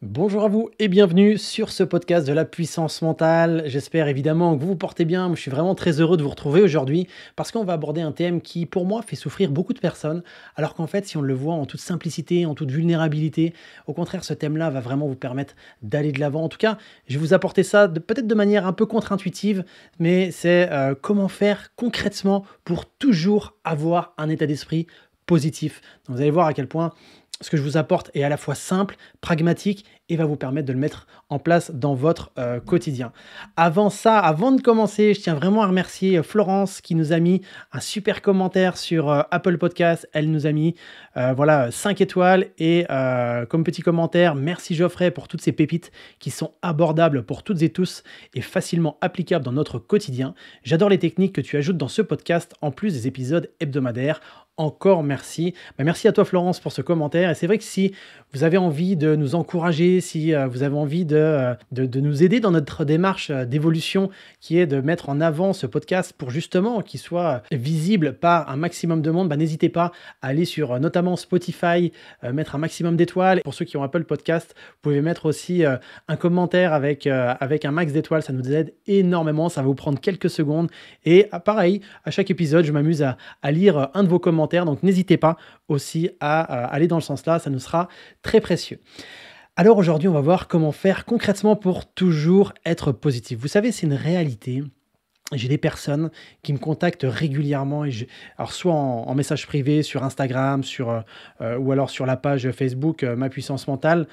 Bonjour à vous et bienvenue sur ce podcast de la puissance mentale. J'espère évidemment que vous vous portez bien. Je suis vraiment très heureux de vous retrouver aujourd'hui parce qu'on va aborder un thème qui, pour moi, fait souffrir beaucoup de personnes. Alors qu'en fait, si on le voit en toute simplicité, en toute vulnérabilité, au contraire, ce thème-là va vraiment vous permettre d'aller de l'avant. En tout cas, je vais vous apporter ça peut-être de manière un peu contre-intuitive, mais c'est comment faire concrètement pour toujours avoir un état d'esprit positif. Donc, vous allez voir à quel point ce que je vous apporte est à la fois simple, pragmatique et va vous permettre de le mettre en place dans votre quotidien. Avant ça, avant de commencer, je tiens vraiment à remercier Florence qui nous a mis un super commentaire sur Apple Podcast. Elle nous a mis 5 étoiles et comme petit commentaire, merci Geoffrey pour toutes ces pépites qui sont abordables pour toutes et tous et facilement applicables dans notre quotidien. J'adore les techniques que tu ajoutes dans ce podcast en plus des épisodes hebdomadaires. Encore merci. Merci à toi Florence pour ce commentaire. Et c'est vrai que si vous avez envie de nous encourager, si vous avez envie de nous aider dans notre démarche d'évolution qui est de mettre en avant ce podcast pour justement qu'il soit visible par un maximum de monde, n'hésitez pas à aller sur notamment Spotify, mettre un maximum d'étoiles. Pour ceux qui ont Apple Podcast, vous pouvez mettre aussi un commentaire avec un max d'étoiles. Ça nous aide énormément. Ça va vous prendre quelques secondes. Et pareil, à chaque épisode, je m'amuse à lire un de vos commentaires. Donc n'hésitez pas aussi à aller dans le sens-là, ça nous sera très précieux. Alors aujourd'hui, on va voir comment faire concrètement pour toujours être positif. Vous savez, c'est une réalité. J'ai des personnes qui me contactent régulièrement, alors soit en message privé sur Instagram, ou alors sur la page Facebook Ma Puissance Mentale,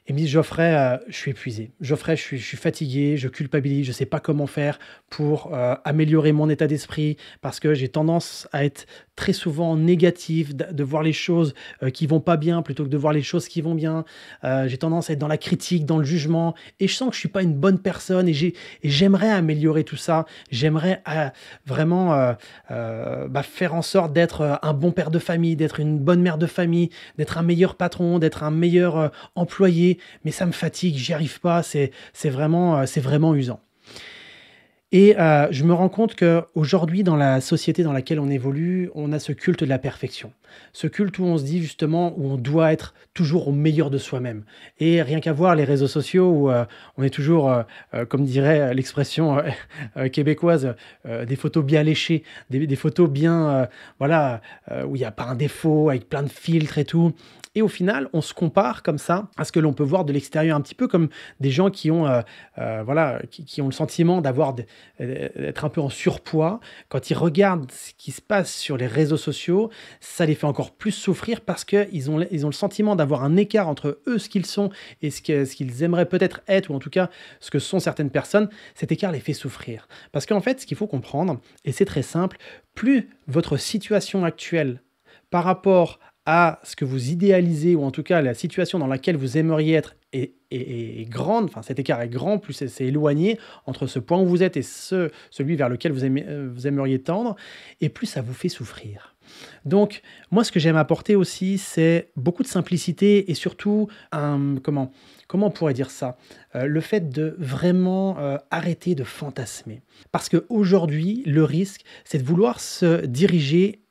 et me disent Geoffrey, je suis épuisé. Geoffrey, je suis fatigué, je culpabilise, je ne sais pas comment faire pour améliorer mon état d'esprit parce que j'ai tendance à être très souvent négatif, de voir les choses qui vont pas bien plutôt que de voir les choses qui vont bien. J'ai tendance à être dans la critique, dans le jugement et je sens que je suis pas une bonne personne et j'aimerais améliorer tout ça. J'aimerais vraiment faire en sorte d'être un bon père de famille, d'être une bonne mère de famille, d'être un meilleur patron, d'être un meilleur employé. Mais ça me fatigue, j'y arrive pas, c'est vraiment usant. Et je me rends compte qu'aujourd'hui, dans la société dans laquelle on évolue, on a ce culte de la perfection. Ce culte où on se dit justement, où on doit être toujours au meilleur de soi-même. Et rien qu'à voir les réseaux sociaux où on est toujours, comme dirait l'expression québécoise, des photos bien léchées, des photos bien, où il n'y a pas un défaut, avec plein de filtres et tout. Et au final, on se compare comme ça à ce que l'on peut voir de l'extérieur, un petit peu comme des gens qui ont, qui ont le sentiment d'être un peu en surpoids. Quand ils regardent ce qui se passe sur les réseaux sociaux, ça les fait encore plus souffrir parce qu'ils ont le sentiment d'avoir un écart entre eux, ce qu'ils sont, et ce qu'ils aimeraient peut-être être, ou en tout cas ce que sont certaines personnes. Cet écart les fait souffrir. Parce qu'en fait, ce qu'il faut comprendre, et c'est très simple, plus votre situation actuelle par rapport à ce que vous idéalisez, ou en tout cas la situation dans laquelle vous aimeriez être est grande, enfin cet écart est grand, plus c'est éloigné entre ce point où vous êtes et celui vers lequel vous aimeriez tendre, et plus ça vous fait souffrir. Donc, moi, ce que j'aime apporter aussi, c'est beaucoup de simplicité et surtout, comment on pourrait dire ça, le fait de vraiment arrêter de fantasmer. Parce qu'aujourd'hui, le risque, c'est de vouloir se diriger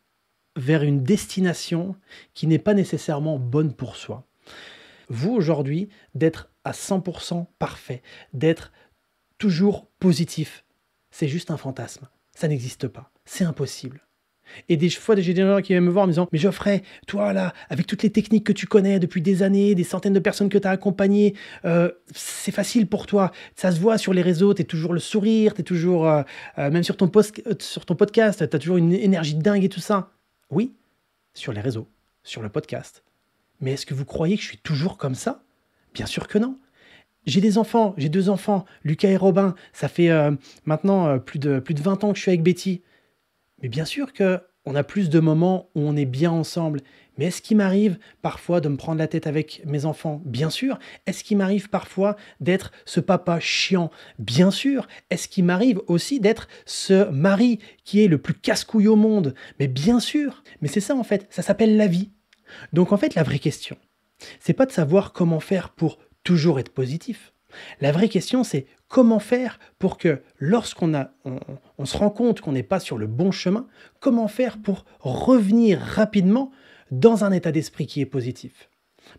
vers une destination qui n'est pas nécessairement bonne pour soi. Vous, aujourd'hui, d'être à 100% parfait, d'être toujours positif, c'est juste un fantasme. Ça n'existe pas. C'est impossible. Et des fois, j'ai des gens qui viennent me voir en me disant « Mais Geoffrey, toi là, avec toutes les techniques que tu connais depuis des années, des centaines de personnes que tu as accompagnées, c'est facile pour toi. Ça se voit sur les réseaux, tu es toujours le sourire, tu es toujours, même sur ton podcast, tu as toujours une énergie de dingue et tout ça. » Oui, sur les réseaux, sur le podcast. Mais est-ce que vous croyez que je suis toujours comme ça? Bien sûr que non. J'ai des enfants, j'ai 2 enfants, Lucas et Robin. Ça fait maintenant plus de 20 ans que je suis avec Betty. Mais bien sûr qu'on a plus de moments où on est bien ensemble. Mais est-ce qu'il m'arrive parfois de me prendre la tête avec mes enfants? Bien sûr. Est-ce qu'il m'arrive parfois d'être ce papa chiant? Bien sûr. Est-ce qu'il m'arrive aussi d'être ce mari qui est le plus casse-couille au monde? Mais bien sûr. Mais c'est ça en fait, ça s'appelle la vie. Donc en fait, la vraie question, c'est pas de savoir comment faire pour toujours être positif. La vraie question, c'est comment faire pour que lorsqu'on on se rend compte qu'on n'est pas sur le bon chemin, comment faire pour revenir rapidement dans un état d'esprit qui est positif.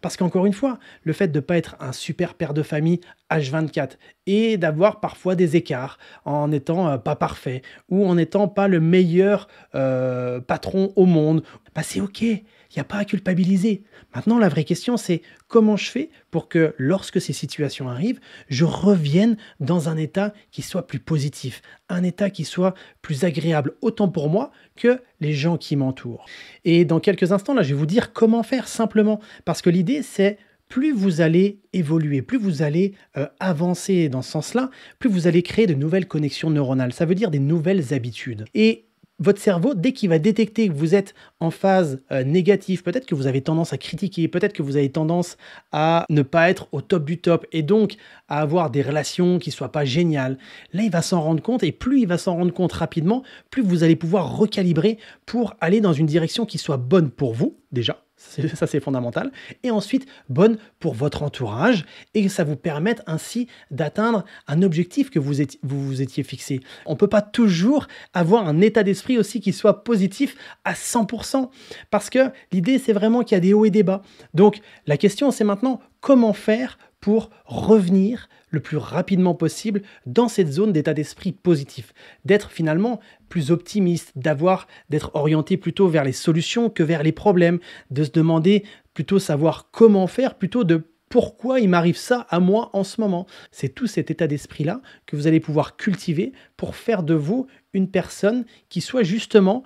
Parce qu'encore une fois, le fait de ne pas être un super père de famille H24 et d'avoir parfois des écarts en n'étant pas parfait ou en n'étant pas le meilleur patron au monde, bah c'est ok, il n'y a pas à culpabiliser. Maintenant, la vraie question, c'est comment je fais pour que lorsque ces situations arrivent, je revienne dans un état qui soit plus positif, un état qui soit plus agréable, autant pour moi que les gens qui m'entourent. Et dans quelques instants, là, je vais vous dire comment faire simplement. Parce que l'idée, c'est plus vous allez évoluer, plus vous allez avancer dans ce sens-là, plus vous allez créer de nouvelles connexions neuronales. Ça veut dire des nouvelles habitudes. Et votre cerveau, dès qu'il va détecter que vous êtes en phase négative, peut-être que vous avez tendance à critiquer, peut-être que vous avez tendance à ne pas être au top du top et donc à avoir des relations qui ne soient pas géniales, là, il va s'en rendre compte et plus il va s'en rendre compte rapidement, plus vous allez pouvoir recalibrer pour aller dans une direction qui soit bonne pour vous, déjà. Ça, c'est fondamental. Et ensuite, bonne pour votre entourage et que ça vous permette ainsi d'atteindre un objectif que vous vous étiez fixé. On ne peut pas toujours avoir un état d'esprit aussi qui soit positif à 100% parce que l'idée, c'est vraiment qu'il y a des hauts et des bas. Donc, la question, c'est maintenant comment faire pour revenir le plus rapidement possible dans cette zone d'état d'esprit positif, d'être finalement plus optimiste, d'être orienté plutôt vers les solutions que vers les problèmes, de se demander plutôt savoir comment faire plutôt de pourquoi il m'arrive ça à moi en ce moment. C'est tout cet état d'esprit-là que vous allez pouvoir cultiver pour faire de vous une personne qui soit justement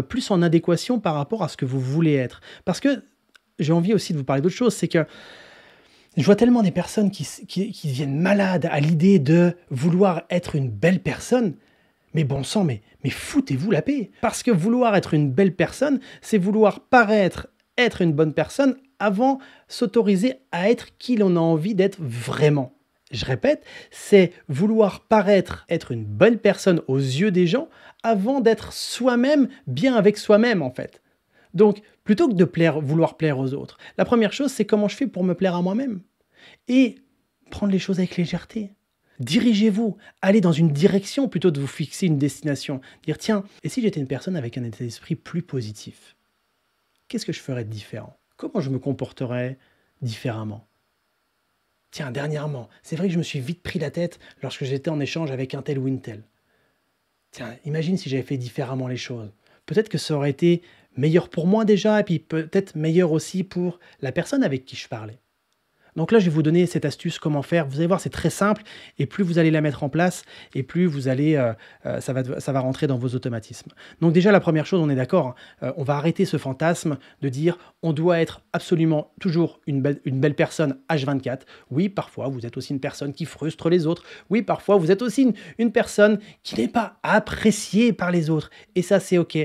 plus en adéquation par rapport à ce que vous voulez être. Parce que j'ai envie aussi de vous parler d'autre chose, c'est que je vois tellement des personnes qui deviennent malades à l'idée de vouloir être une belle personne. Mais bon sang, mais foutez-vous la paix. Parce que vouloir être une belle personne, c'est vouloir paraître être une bonne personne avant s'autoriser à être qui l'on a envie d'être vraiment. Je répète, c'est vouloir paraître être une bonne personne aux yeux des gens avant d'être soi-même bien avec soi-même en fait. Donc, plutôt que de vouloir plaire aux autres, la première chose, c'est comment je fais pour me plaire à moi-même. Et prendre les choses avec légèreté. Dirigez-vous, allez dans une direction plutôt que de vous fixer une destination. Dire, tiens, et si j'étais une personne avec un état d'esprit plus positif? Qu'est-ce que je ferais de différent? Comment je me comporterais différemment? Tiens, dernièrement, c'est vrai que je me suis vite pris la tête lorsque j'étais en échange avec un tel ou une telle. Tiens, imagine si j'avais fait différemment les choses. Peut-être que ça aurait été meilleur pour moi déjà, et puis peut-être meilleur aussi pour la personne avec qui je parlais. Donc là, je vais vous donner cette astuce, comment faire. Vous allez voir, c'est très simple, et plus vous allez la mettre en place, et plus vous allez, ça va rentrer dans vos automatismes. Donc déjà, la première chose, on est d'accord, on va arrêter ce fantasme de dire on doit être absolument toujours une belle personne H24. Oui, parfois, vous êtes aussi une personne qui frustre les autres. Oui, parfois, vous êtes aussi une personne qui n'est pas appréciée par les autres. Et ça, c'est OK.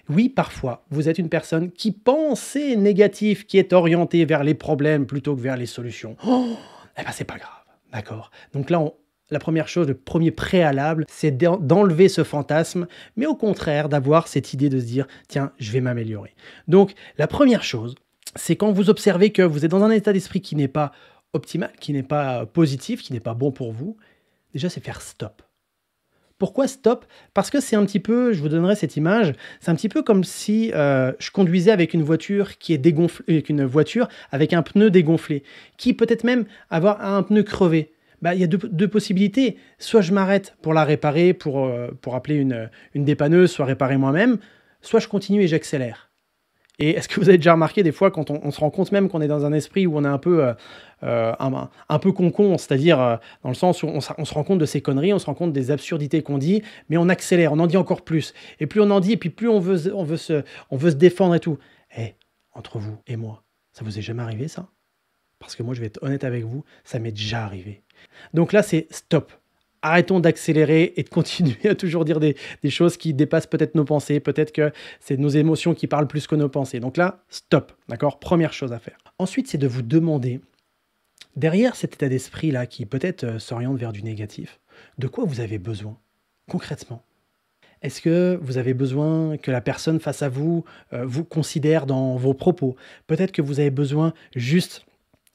Oui, parfois, vous êtes une personne qui pensait négatif, qui est orientée vers les problèmes plutôt que vers les solutions. Oh, eh ben, c'est pas grave, d'accord? Donc là, la première chose, le premier préalable, c'est d'enlever ce fantasme, mais au contraire, d'avoir cette idée de se dire, tiens, je vais m'améliorer. Donc, la première chose, c'est quand vous observez que vous êtes dans un état d'esprit qui n'est pas optimal, qui n'est pas positif, qui n'est pas bon pour vous, déjà, c'est faire stop. Pourquoi stop? Parce que c'est un petit peu, je vous donnerai cette image, c'est un petit peu comme si je conduisais avec une voiture qui est dégonflée, avec une voiture avec un pneu dégonflé, qui peut-être même avoir un pneu crevé. Bah, il y a deux possibilités. Soit je m'arrête pour la réparer, pour appeler une dépanneuse, soit réparer moi-même, soit je continue et j'accélère. Et est-ce que vous avez déjà remarqué des fois quand on se rend compte même qu'on est dans un esprit où on est un peu con-con, c'est-à-dire dans le sens où on se rend compte de ces conneries, on se rend compte des absurdités qu'on dit, mais on accélère, on en dit encore plus. Et plus on en dit, et puis plus on veut se défendre et tout. Entre vous et moi, ça vous est jamais arrivé ça? Parce que moi, je vais être honnête avec vous, ça m'est déjà arrivé. Donc là, c'est stop. Arrêtons d'accélérer et de continuer à toujours dire des choses qui dépassent peut-être nos pensées. Peut-être que c'est nos émotions qui parlent plus que nos pensées. Donc là, stop, d'accord? Première chose à faire. Ensuite, c'est de vous demander, derrière cet état d'esprit-là qui peut-être s'oriente vers du négatif, de quoi vous avez besoin, concrètement? Est-ce que vous avez besoin que la personne face à vous vous considère dans vos propos? Peut-être que vous avez besoin juste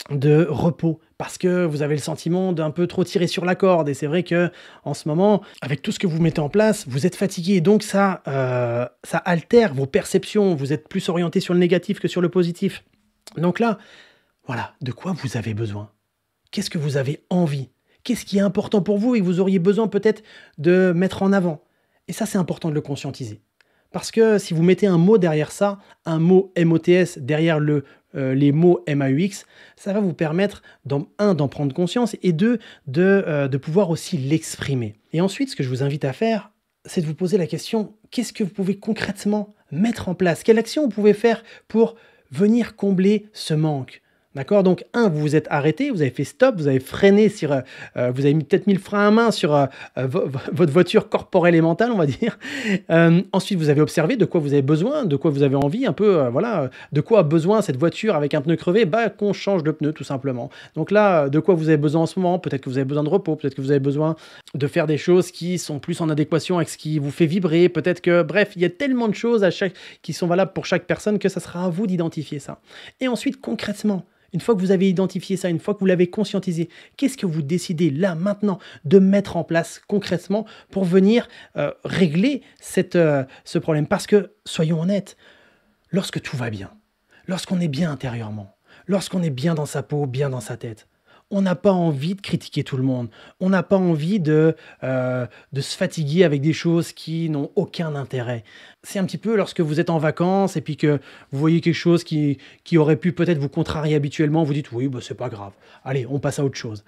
de repos parce que vous avez le sentiment d'un peu trop tirer sur la corde et c'est vrai que en ce moment avec tout ce que vous mettez en place vous êtes fatigué donc ça altère vos perceptions, vous êtes plus orienté sur le négatif que sur le positif. Donc là Voilà, de quoi vous avez besoin? Qu'est-ce que vous avez envie? Qu'est-ce qui est important pour vous et que vous auriez besoin peut-être de mettre en avant? Et ça, c'est important de le conscientiser. Parce que si vous mettez un mot derrière ça, un mot MOTS derrière les mots MAUX, ça va vous permettre, d'en prendre conscience et de pouvoir aussi l'exprimer. Et ensuite, ce que je vous invite à faire, c'est de vous poser la question, qu'est-ce que vous pouvez concrètement mettre en place? Quelle action vous pouvez faire pour venir combler ce manque? D'accord? Donc, vous vous êtes arrêté, vous avez fait stop, vous avez freiné vous avez peut-être mis le frein à main sur votre voiture corporelle et mentale, on va dire. Ensuite, vous avez observé de quoi vous avez besoin, de quoi vous avez envie, un peu, voilà, de quoi a besoin cette voiture avec un pneu crevé, qu'on change de pneu tout simplement. Donc là, de quoi vous avez besoin en ce moment, peut-être que vous avez besoin de repos, peut-être que vous avez besoin de faire des choses qui sont plus en adéquation avec ce qui vous fait vibrer, peut-être que, bref, il y a tellement de choses qui sont valables pour chaque personne que ça sera à vous d'identifier ça. Et ensuite, concrètement, une fois que vous avez identifié ça, une fois que vous l'avez conscientisé, qu'est-ce que vous décidez là, maintenant, de mettre en place concrètement pour venir régler ce problème? Parce que, soyons honnêtes, lorsque tout va bien, lorsqu'on est bien intérieurement, lorsqu'on est bien dans sa peau, bien dans sa tête, on n'a pas envie de critiquer tout le monde. On n'a pas envie de se fatiguer avec des choses qui n'ont aucun intérêt. C'est un petit peu lorsque vous êtes en vacances et puis que vous voyez quelque chose qui aurait pu peut-être vous contrarier habituellement, vous dites oui, bah, c'est pas grave. Allez, on passe à autre chose.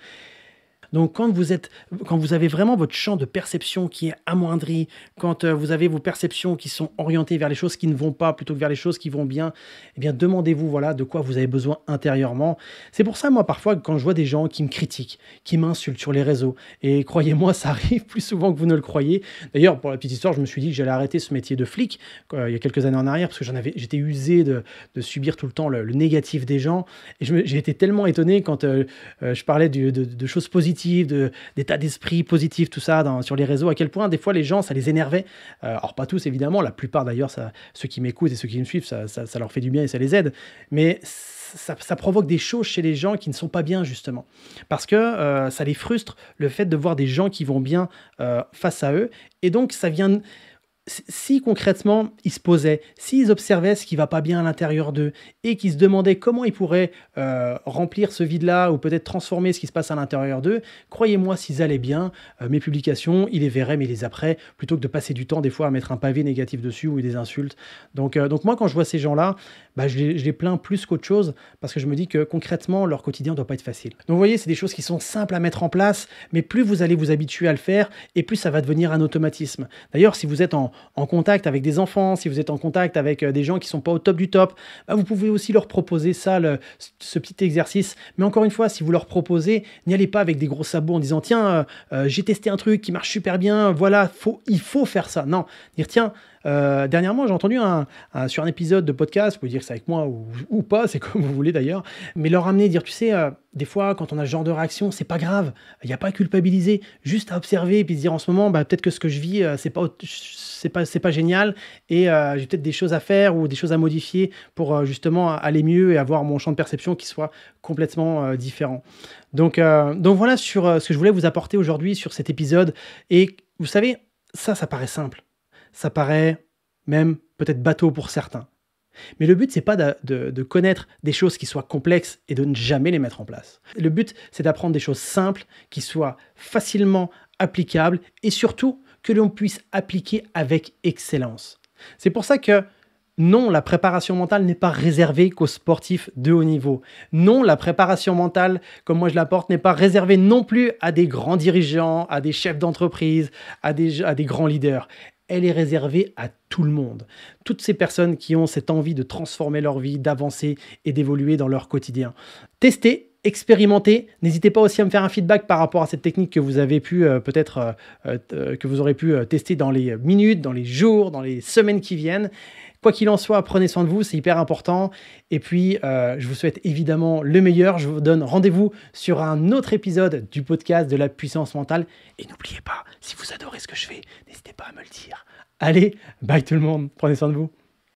Donc quand vous avez vraiment votre champ de perception qui est amoindri, quand vous avez vos perceptions qui sont orientées vers les choses qui ne vont pas plutôt que vers les choses qui vont bien, eh bien demandez-vous voilà de quoi vous avez besoin intérieurement. C'est pour ça moi parfois quand je vois des gens qui me critiquent, qui m'insultent sur les réseaux, et croyez-moi ça arrive plus souvent que vous ne le croyez. D'ailleurs pour la petite histoire, je me suis dit que j'allais arrêter ce métier de flic il y a quelques années en arrière parce que j'étais usé de subir tout le temps le négatif des gens, et j'ai été tellement étonné quand je parlais de choses positives, d'état d'esprit positif, tout ça sur les réseaux, à quel point des fois les gens, ça les énervait. Alors pas tous évidemment, la plupart d'ailleurs, ceux qui m'écoutent et ceux qui me suivent, ça leur fait du bien et ça les aide. Mais ça provoque des choses chez les gens qui ne sont pas bien justement. Parce que ça les frustre le fait de voir des gens qui vont bien face à eux. Et donc ça vient... Si concrètement ils se posaient, s'ils observaient ce qui va pas bien à l'intérieur d'eux et qu'ils se demandaient comment ils pourraient remplir ce vide-là ou peut-être transformer ce qui se passe à l'intérieur d'eux, croyez-moi, s'ils allaient bien, mes publications, ils les verraient mais ils les zapperaient plutôt que de passer du temps des fois à mettre un pavé négatif dessus ou des insultes. Donc moi quand je vois ces gens-là, je les plains plus qu'autre chose parce que je me dis que concrètement leur quotidien ne doit pas être facile. Donc vous voyez, c'est des choses qui sont simples à mettre en place, mais plus vous allez vous habituer à le faire et plus ça va devenir un automatisme. D'ailleurs, si vous êtes en contact avec des enfants, si vous êtes en contact avec des gens qui ne sont pas au top du top, vous pouvez aussi leur proposer ça, ce petit exercice. Mais encore une fois, si vous leur proposez, n'y allez pas avec des gros sabots en disant « Tiens, j'ai testé un truc qui marche super bien, voilà, il faut faire ça ». Non, dire « Tiens, dernièrement, j'ai entendu sur un épisode de podcast, vous pouvez dire que c'est avec moi ou pas, c'est comme vous voulez d'ailleurs, mais leur amener, dire, tu sais, des fois, quand on a ce genre de réaction, c'est pas grave, il n'y a pas à culpabiliser, juste à observer et puis se dire en ce moment, peut-être que ce que je vis, c'est pas génial et j'ai peut-être des choses à faire ou des choses à modifier pour justement aller mieux et avoir mon champ de perception qui soit complètement différent. Donc voilà sur ce que je voulais vous apporter aujourd'hui sur cet épisode. Et vous savez, ça paraît simple. Ça paraît même peut-être bateau pour certains. Mais le but, c'est pas de connaître des choses qui soient complexes et de ne jamais les mettre en place. Le but, c'est d'apprendre des choses simples qui soient facilement applicables et surtout que l'on puisse appliquer avec excellence. C'est pour ça que non, la préparation mentale n'est pas réservée qu'aux sportifs de haut niveau. Non, la préparation mentale, comme moi je l'apporte, n'est pas réservée non plus à des grands dirigeants, à des chefs d'entreprise, à des grands leaders. Elle est réservée à tout le monde. Toutes ces personnes qui ont cette envie de transformer leur vie, d'avancer et d'évoluer dans leur quotidien. Testez, expérimentez. N'hésitez pas aussi à me faire un feedback par rapport à cette technique que vous avez pu que vous aurez pu tester dans les minutes, dans les jours, dans les semaines qui viennent. Quoi qu'il en soit, prenez soin de vous, c'est hyper important. Et puis, je vous souhaite évidemment le meilleur. Je vous donne rendez-vous sur un autre épisode du podcast de la puissance mentale. Et n'oubliez pas, si vous adorez ce que je fais, n'hésitez pas à me le dire. Allez, bye tout le monde, prenez soin de vous.